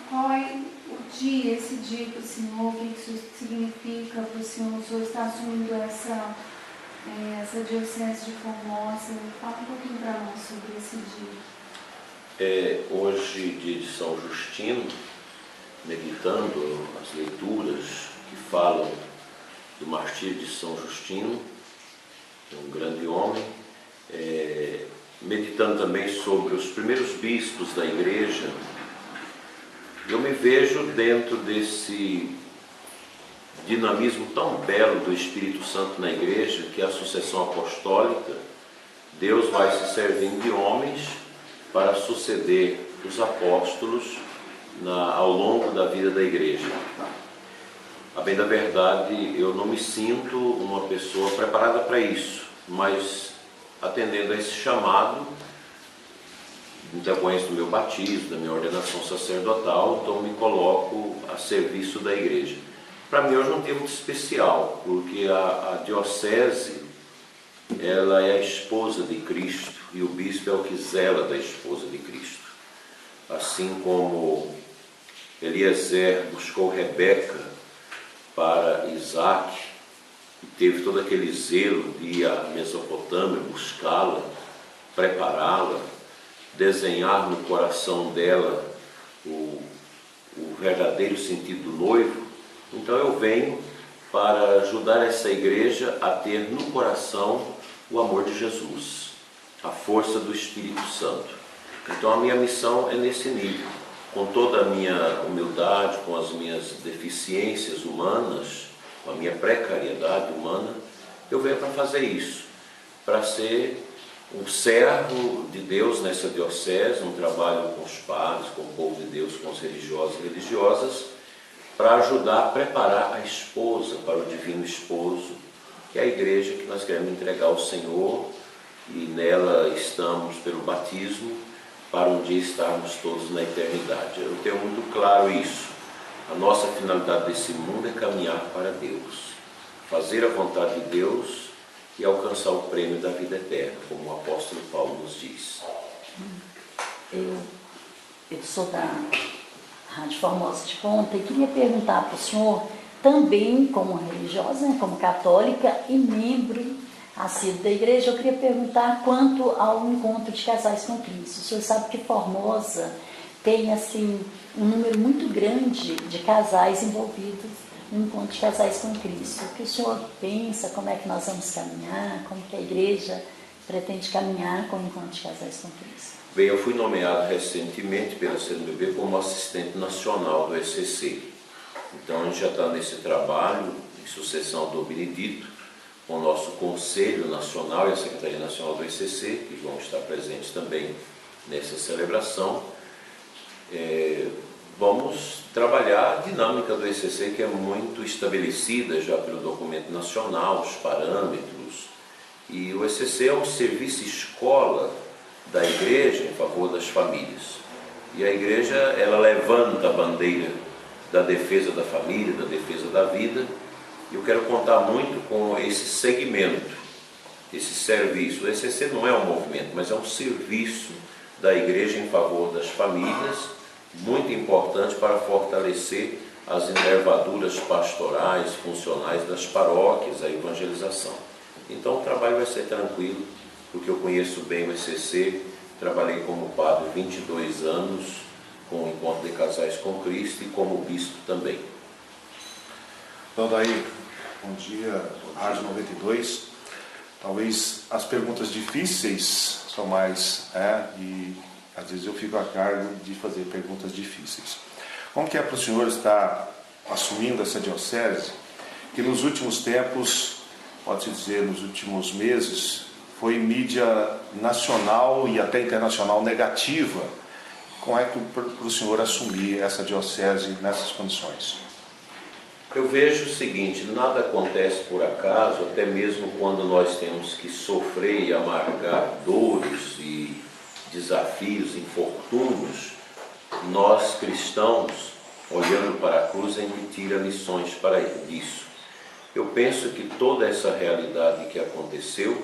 qual é o dia, esse dia para o senhor, o que isso significa para o senhor está assumindo essa diocese de Formosa? Fala um pouquinho para nós sobre esse dia. Hoje, dia de São Justino, meditando as leituras que falam do martírio de São Justino, que é um grande homem, meditando também sobre os primeiros bispos da Igreja, eu me vejo dentro desse dinamismo tão belo do Espírito Santo na Igreja, que é a sucessão apostólica. Deus vai se servindo de homens para suceder os apóstolos ao longo da vida da Igreja. A bem da verdade, eu não me sinto uma pessoa preparada para isso, mas atendendo a esse chamado, depois do meu batismo, da minha ordenação sacerdotal, então me coloco a serviço da Igreja. Para mim hoje é um dia muito especial, porque a diocese, ela é a esposa de Cristo, e o bispo é o que zela da esposa de Cristo. Assim como Eliezer buscou Rebeca para Isaac, e teve todo aquele zelo de ir à Mesopotâmia, buscá-la, prepará-la, desenhar no coração dela o verdadeiro sentido do noivo. Então eu venho para ajudar essa igreja a ter no coração o amor de Jesus, a força do Espírito Santo. Então a minha missão é nesse nível, com toda a minha humildade, com as minhas deficiências humanas, com a minha precariedade humana, eu venho para fazer isso, para ser um servo de Deus nessa diocese, um trabalho com os padres, com o povo de Deus, com os religiosos e religiosas, para ajudar a preparar a esposa para o divino esposo, que é a igreja que nós queremos entregar ao Senhor, e nela estamos pelo batismo, para um dia estarmos todos na eternidade. Eu tenho muito claro isso. A nossa finalidade desse mundo é caminhar para Deus, fazer a vontade de Deus e alcançar o prêmio da vida eterna, como o apóstolo Paulo nos diz. Eu sou da Rádio Formosa de Ponta e queria perguntar para o senhor, também como religiosa, como católica e membro assíduo da igreja, eu queria perguntar quanto ao encontro de casais com Cristo. O senhor sabe que Formosa tem assim um número muito grande de casais envolvidos no encontro de casais com Cristo. O que o senhor pensa, como é que nós vamos caminhar, como que a igreja pretende caminhar com o encontro de casais com Cristo? Bem, eu fui nomeado recentemente pela CNBB como assistente nacional do ECC. Então a gente já está nesse trabalho, em sucessão do Benedito, com o nosso Conselho Nacional e a Secretaria Nacional do ECC, que vão estar presentes também nessa celebração. Vamos trabalhar a dinâmica do ECC, que é muito estabelecida já pelo documento nacional, os parâmetros. E o ECC é um serviço escola da igreja em favor das famílias. E a igreja, ela levanta a bandeira da defesa da família, da defesa da vida. E eu quero contar muito com esse segmento, esse serviço. O ECC não é um movimento, mas é um serviço da igreja em favor das famílias, muito importante para fortalecer as inervaduras pastorais, funcionais das paróquias, a evangelização. Então o trabalho vai ser tranquilo, porque eu conheço bem o ECC, trabalhei como padre 22 anos, com o encontro de casais com Cristo e como bispo também. Então daí, bom dia, Rádio 92. Talvez as perguntas difíceis são mais, e às vezes eu fico a cargo de fazer perguntas difíceis. Como que é para o senhor estar assumindo essa diocese, que nos últimos tempos, pode-se dizer, nos últimos meses, foi mídia nacional e até internacional negativa? Como é que para o senhor assumir essa diocese nessas condições? Eu vejo o seguinte, nada acontece por acaso, até mesmo quando nós temos que sofrer e amargar dores e desafios, infortúnios, nós cristãos, olhando para a cruz, a gente tira lições para isso. Eu penso que toda essa realidade que aconteceu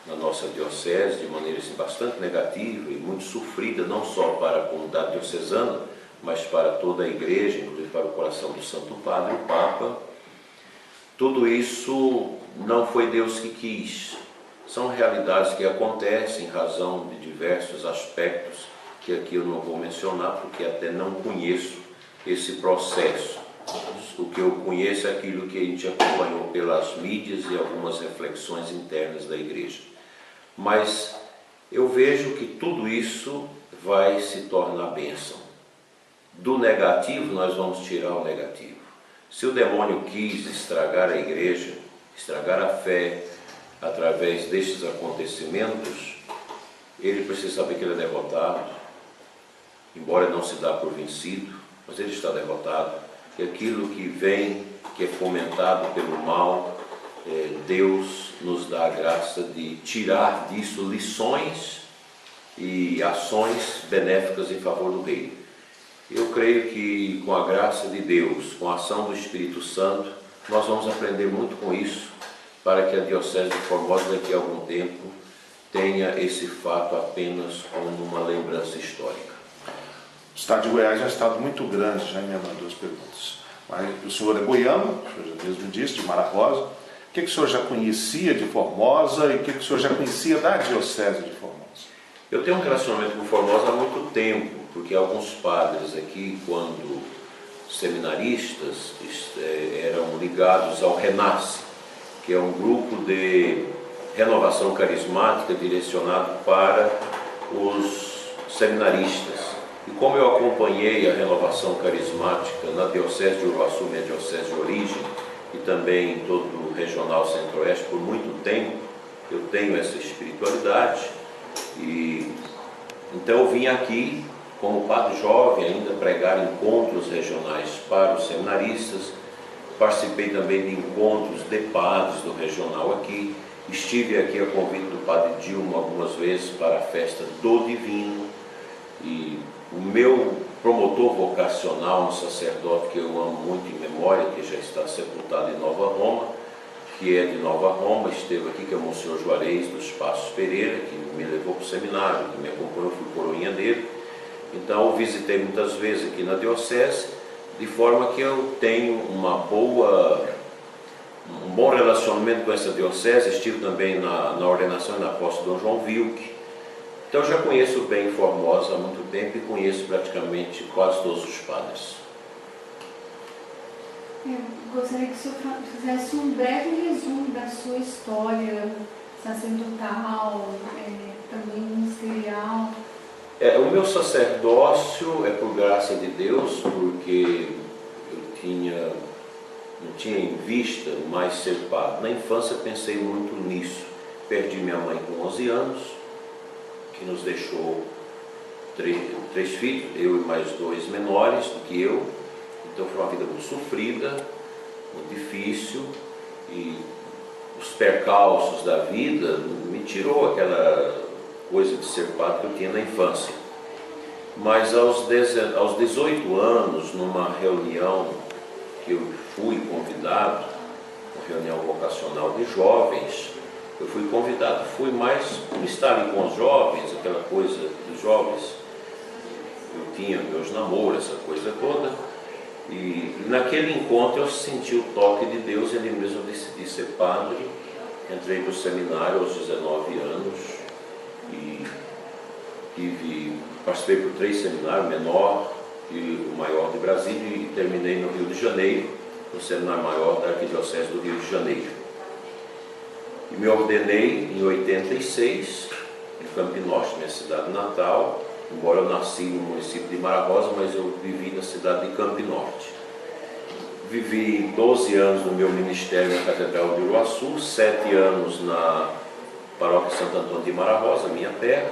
na nossa diocese, de maneira assim, bastante negativa e muito sofrida, não só para a comunidade diocesana, mas para toda a igreja, inclusive para o coração do Santo Padre, o Papa. Tudo isso não foi Deus que quis. São realidades que acontecem em razão de diversos aspectos que aqui eu não vou mencionar, porque até não conheço esse processo. O que eu conheço é aquilo que a gente acompanhou pelas mídias e algumas reflexões internas da igreja. Mas eu vejo que tudo isso vai se tornar bênção. Do negativo nós vamos tirar o negativo. Se o demônio quis estragar a igreja, estragar a fé, através destes acontecimentos, ele precisa saber que ele é derrotado, embora não se dá por vencido, mas ele está derrotado. E aquilo que vem, que é fomentado pelo mal, Deus nos dá a graça de tirar disso lições e ações benéficas em favor do reino. Eu creio que com a graça de Deus, com a ação do Espírito Santo, nós vamos aprender muito com isso, para que a Diocese de Formosa daqui a algum tempo tenha esse fato apenas como uma lembrança histórica. O estado de Goiás é um estado muito grande, já emendando duas perguntas. Mas o senhor é goiano, o senhor já mesmo disse, de Mara Rosa. O que o senhor já conhecia de Formosa e o que o senhor já conhecia da Diocese de Formosa? Eu tenho um relacionamento com Formosa há muito tempo, porque alguns padres aqui, quando seminaristas, eram ligados ao Renasce, que é um grupo de renovação carismática direcionado para os seminaristas. E como eu acompanhei a renovação carismática na Diocese de Uruaçu, minha diocese de origem, e também em todo o regional centro-oeste por muito tempo, eu tenho essa espiritualidade. E então eu vim aqui como padre jovem ainda pregar encontros regionais para os seminaristas. Participei também de encontros de padres do regional aqui. Estive aqui a convite do padre Dilma algumas vezes para a festa do Divino. E o meu promotor vocacional, um sacerdote que eu amo muito em memória, que já está sepultado em Nova Roma, que é de Nova Roma, esteve aqui, que é o Monsenhor Juarez dos Passos Pereira, que me levou para o seminário, que me acompanhou, fui coroinha dele. Então eu visitei muitas vezes aqui na Diocese, de forma que eu tenho um bom relacionamento com essa Diocese. Estive também na ordenação e na posse de Dom João Wilk. Então eu já conheço bem Formosa há muito tempo e conheço praticamente quase todos os padres. Eu gostaria que o senhor fizesse um breve resumo da sua história sacerdotal, também ministerial. O meu sacerdócio é por graça de Deus, porque eu não tinha em vista mais ser padre. Na infância pensei muito nisso. Perdi minha mãe com 11 anos, que nos deixou três filhos, eu e mais 2 menores do que eu. Então foi uma vida muito sofrida, muito difícil, e os percalços da vida me tirou aquela coisa de ser padre que eu tinha na infância. Mas aos 18 anos, numa reunião que eu fui convidado, uma reunião vocacional de jovens, eu fui convidado, fui mais por estar ali com os jovens, aquela coisa dos jovens. Eu tinha meus namoros, essa coisa toda. E naquele encontro eu senti o toque de Deus e ali mesmo eu decidi ser padre. Entrei para o seminário aos 19 anos e participei por 3 seminários, menor e o maior de Brasília, e terminei no Rio de Janeiro, no seminário maior da Arquidiocese do Rio de Janeiro. E me ordenei em 86, em Campinorte, minha cidade natal, embora eu nasci no município de Mara Rosa, mas eu vivi na cidade de Campinorte. Vivi 12 anos no meu ministério na Catedral de Uruaçu, 7 anos na Paróquia Santo Antônio de Mara Rosa, minha terra,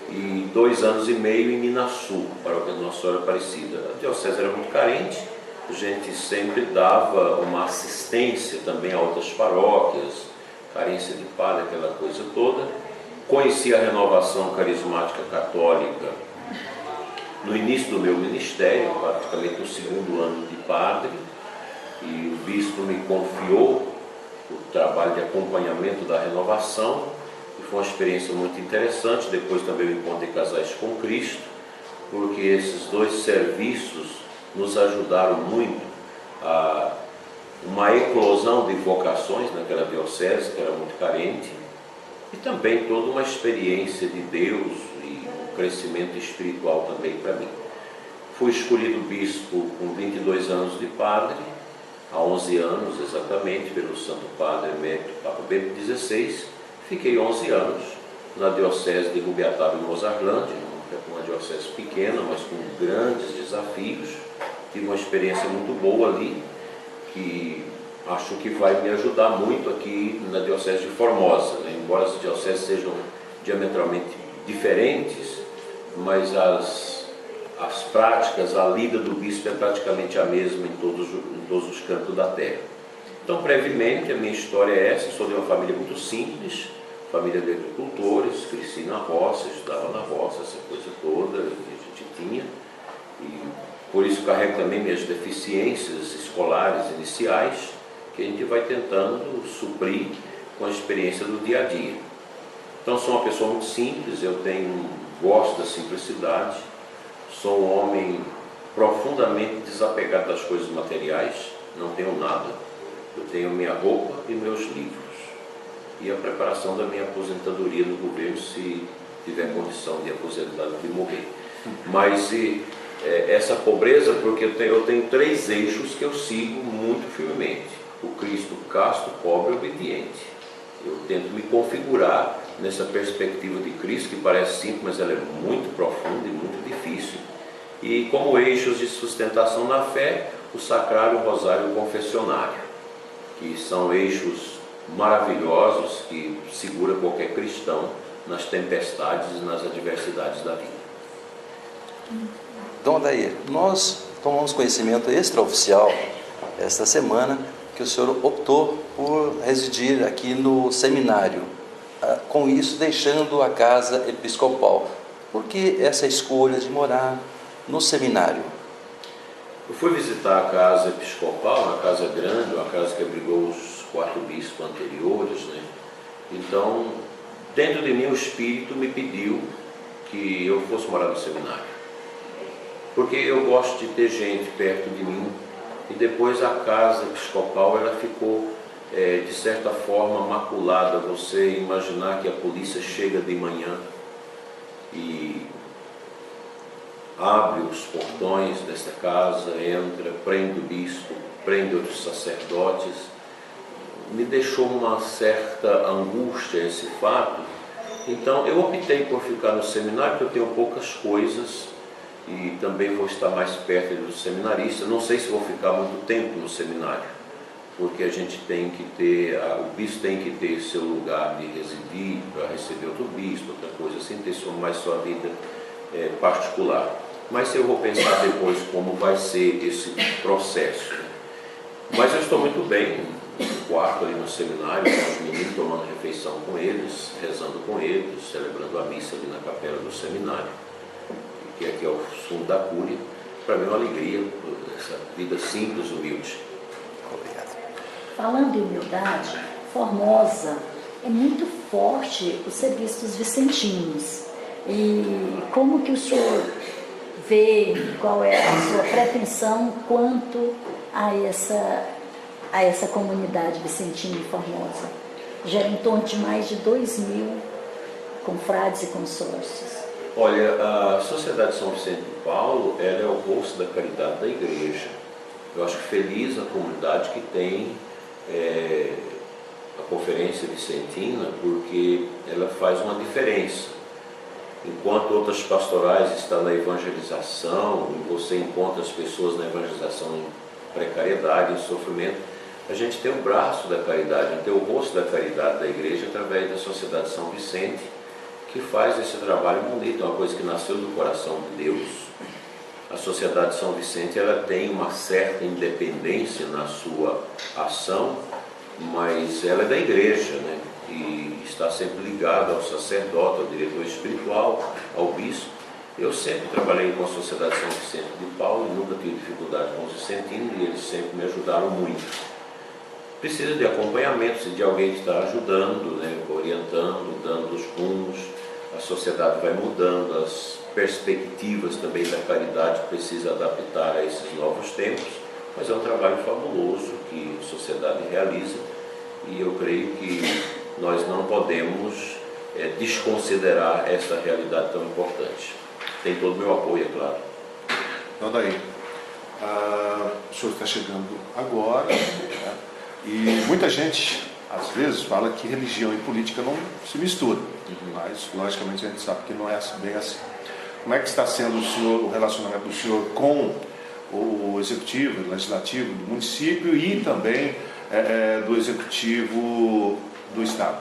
e 2 anos e meio em Minasul, Paróquia de Nossa Senhora Aparecida. A diocese era muito carente, a gente sempre dava uma assistência também a outras paróquias, carência de padre, aquela coisa toda. Conheci a renovação carismática católica no início do meu ministério, praticamente no 2º ano de padre, e o bispo me confiou o trabalho de acompanhamento da renovação, e foi uma experiência muito interessante. Depois também me encontrei em Casais com Cristo, porque esses dois serviços nos ajudaram muito a uma eclosão de vocações naquela diocese, que era muito carente, e também toda uma experiência de Deus e um crescimento espiritual também para mim. Fui escolhido bispo com 22 anos de padre, há 11 anos exatamente, pelo Santo Padre Emérito Papa Bento XVI. Fiquei 11 anos na diocese de Rubiataba e Mozarlândia, uma diocese pequena, mas com grandes desafios. Tive uma experiência muito boa ali, que acho que vai me ajudar muito aqui na diocese de Formosa, né? Embora as dioceses sejam diametralmente diferentes, mas as práticas, a lida do bispo é praticamente a mesma em todos os cantos da terra. Então, brevemente, a minha história é essa. Sou de uma família muito simples, família de agricultores, cresci na roça, estudava na roça, essa coisa toda que a gente tinha, e por isso carrego também minhas deficiências escolares iniciais, que a gente vai tentando suprir com a experiência do dia a dia. Então, sou uma pessoa muito simples, gosto da simplicidade, sou um homem profundamente desapegado das coisas materiais, não tenho nada, eu tenho minha roupa e meus livros, e a preparação da minha aposentadoria no governo, se tiver condição de aposentar, de morrer. Mas essa pobreza, porque eu tenho 3 eixos que eu sigo muito firmemente: o Cristo casto, pobre e obediente. Eu tento me configurar nessa perspectiva de Cristo, que parece simples, mas ela é muito profunda e muito difícil. E como eixos de sustentação na fé, o sacrário, o rosário e o confessionário, que são eixos maravilhosos que segura qualquer cristão nas tempestades e nas adversidades da vida. Dom Adair, nós tomamos conhecimento extraoficial esta semana que o senhor optou por residir aqui no seminário, com isso deixando a casa episcopal. Por que essa escolha de morar no seminário? Eu fui visitar a casa episcopal, uma casa grande, uma casa que abrigou os 4 bispos anteriores, né? Então, dentro de mim, o Espírito me pediu que eu fosse morar no seminário, porque eu gosto de ter gente perto de mim. E depois a casa episcopal, ela ficou de certa forma maculada. Você imaginar que a polícia chega de manhã e abre os portões desta casa, entra, prende o bispo, prende outros sacerdotes, me deixou uma certa angústia esse fato. Então eu optei por ficar no seminário, porque eu tenho poucas coisas e também vou estar mais perto do seminarista. Não sei se vou ficar muito tempo no seminário, porque a gente tem que ter, o bispo tem que ter seu lugar de residir para receber outro bispo, outra coisa assim, ter mais sua vida particular. Mas eu vou pensar depois como vai ser esse processo. Mas eu estou muito bem no quarto ali no seminário, com os meninos, tomando refeição com eles, rezando com eles, celebrando a missa ali na capela do seminário, que aqui é o fundo da Cúria. Para mim é uma alegria, essa vida simples, humilde. Obrigado. Falando em humildade, Formosa é muito forte os serviços vicentinos. E como que o senhor vê, qual é a sua pretensão quanto a essa comunidade vicentina em Formosa? Gera em torno de mais de 2.000 confrades e consórcios. Olha, a Sociedade São Vicente de Paulo, ela é o rosto da caridade da igreja. Eu acho feliz a comunidade que tem a Conferência Vicentina, porque ela faz uma diferença. Enquanto outras pastorais estão na evangelização, e você encontra as pessoas na evangelização em precariedade, em sofrimento, a gente tem o braço da caridade, a gente tem o rosto da caridade da igreja através da Sociedade São Vicente, que faz esse trabalho bonito, é uma coisa que nasceu do coração de Deus. A Sociedade São Vicente, ela tem uma certa independência na sua ação, mas ela é da igreja, né? E está sempre ligada ao sacerdote, ao diretor espiritual, ao bispo. Eu sempre trabalhei com a Sociedade São Vicente de Paulo e nunca tive dificuldade com os vicentinos, e eles sempre me ajudaram muito. Precisa de acompanhamento, de alguém que está ajudando, né, orientando, dando os rumos. A sociedade vai mudando, as perspectivas também da caridade precisa adaptar a esses novos tempos, mas é um trabalho fabuloso que a sociedade realiza e eu creio que nós não podemos desconsiderar essa realidade tão importante. Tem todo o meu apoio, é claro. Então daí, o senhor está chegando agora, né? E muita gente, às vezes, fala que religião e política não se misturam, mas logicamente a gente sabe que não é bem assim. Como é que está sendo o relacionamento do senhor com o executivo, o legislativo do município e também do executivo do estado?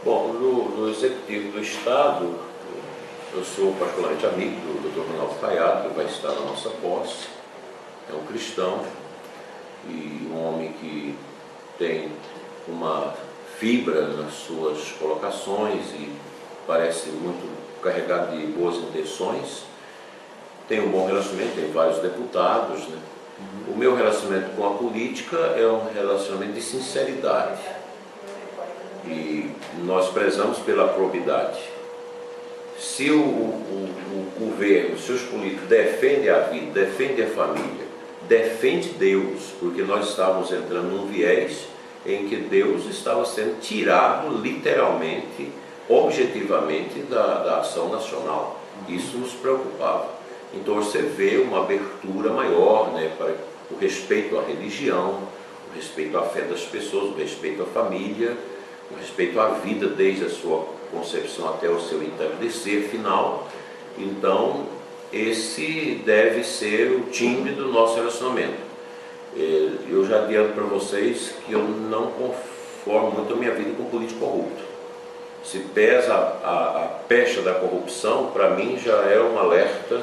Bom, no executivo do estado, eu sou particularmente amigo do Dr. Ronaldo Caiado, que vai estar na nossa posse. É um cristão e um homem que tem uma fibra nas suas colocações e parece muito carregado de boas intenções. Tem um bom relacionamento, tem vários deputados, né? O meu relacionamento com a política é um relacionamento de sinceridade e nós prezamos pela probidade. Se o governo, se os políticos defendem a vida, defendem a família, defendem Deus, porque nós estávamos entrando num viés em que Deus estava sendo tirado literalmente, objetivamente da ação nacional. Isso nos preocupava. Então você vê uma abertura maior, né, para o respeito à religião, o respeito à fé das pessoas, o respeito à família, o respeito à vida desde a sua concepção até o seu entardecer final. Então esse deve ser o timbre do nosso relacionamento. Eu já adianto para vocês que eu não conformo muito a minha vida com político corrupto. Se pesa a pecha da corrupção, para mim já é um alerta,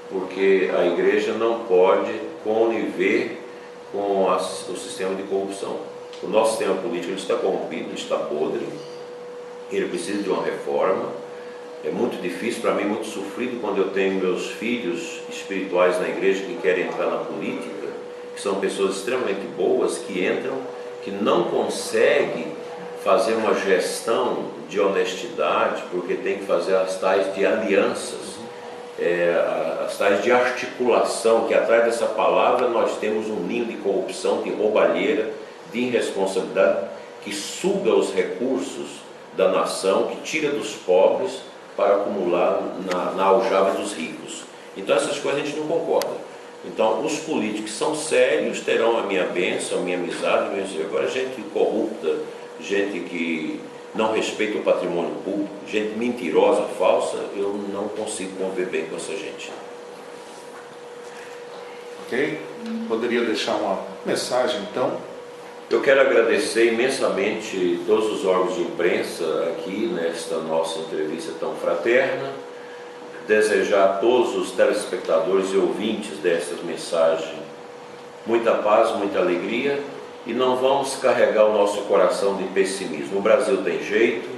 porque a igreja não pode conviver com o sistema de corrupção. O nosso sistema político ele está corrompido, ele está podre, ele precisa de uma reforma. É muito difícil, para mim muito sofrido, quando eu tenho meus filhos espirituais na igreja que querem entrar na política, que são pessoas extremamente boas, que entram, que não conseguem fazer uma gestão de honestidade, porque tem que fazer as tais de alianças, as tais de articulação, que atrás dessa palavra nós temos um ninho de corrupção, de roubalheira, de irresponsabilidade, que suga os recursos da nação, que tira dos pobres para acumular na aljava dos ricos. Então essas coisas a gente não concorda. Então os políticos que são sérios terão a minha bênção, a minha amizade, agora gente corrupta, gente que não respeita o patrimônio público, gente mentirosa, falsa, eu não consigo conviver bem com essa gente. Ok? Poderia deixar uma mensagem então? Eu quero agradecer imensamente todos os órgãos de imprensa aqui nesta nossa entrevista tão fraterna, desejar a todos os telespectadores e ouvintes destas mensagens muita paz, muita alegria, e não vamos carregar o nosso coração de pessimismo. O Brasil tem jeito,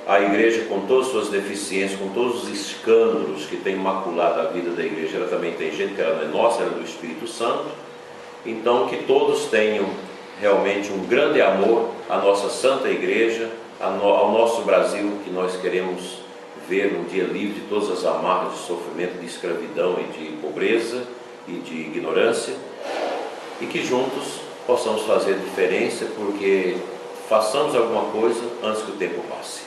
a igreja com todas as suas deficiências, com todos os escândalos que tem maculado a vida da igreja, ela também tem jeito, que ela não é nossa, ela é do Espírito Santo. Então que todos tenham realmente um grande amor à nossa Santa Igreja, ao nosso Brasil, que nós queremos ver um dia livre de todas as amarras de sofrimento, de escravidão e de pobreza e de ignorância, e que juntos possamos fazer diferença, porque façamos alguma coisa antes que o tempo passe.